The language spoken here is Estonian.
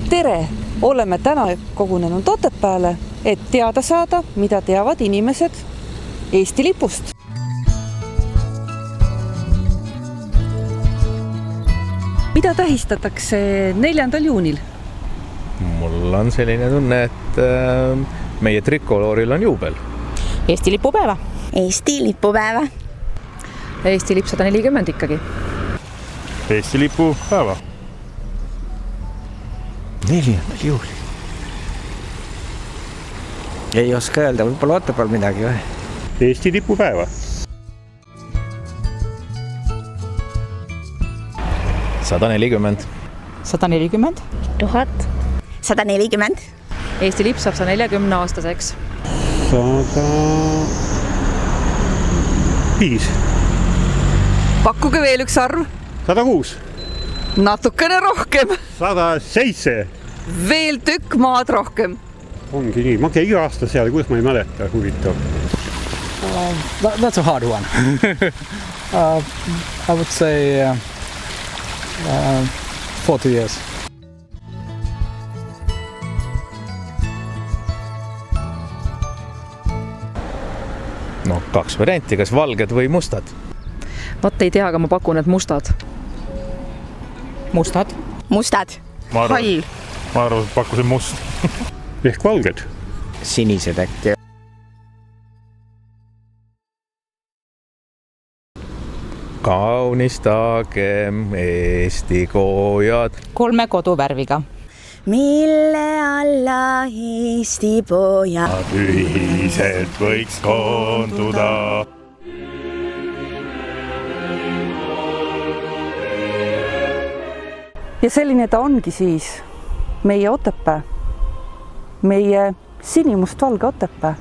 tere! Oleme täna kogunenud Otepääle, et teada saada, mida teavad inimesed Eesti lipust. Mida tähistatakse 4. juunil? Mul on selline tunne, et meie trikolooril on juubel. Eesti lipupäeva. Eesti lipupäeva. Eesti lipp 140 ikkagi. Eesti lipupäeva. 4. juuli. Ei oska öelda, võib-olla Otepääl midagi või? Eesti lipupäeva. 140. 140. 1000. 140. Eesti lipp saab 140 aastaseks. 105. Pakkuge veel üks arv. 106. Natukene rohkem. 107. Veel tükk maad rohkem. Ongi nii. Ma käin iga aasta seal, kuidas ma ei mäleta, huvitav. That's a hard one. I would say 40 years. No 2 varianti, kas valged või mustad? Vat ei tea, aga ma pakun, et mustad. Mustad. Mustad. Hall. Ma arvan, et pakkusin must. Ehk valged. Sinised äkki. Kaunistagem Eesti koojad. 3 koduvärviga. Mille alla Eesti pojad Ühiselt võiks koonduda. Ja selline ta ongi siis meie Otepää. Meie sinimustvalge Otepää.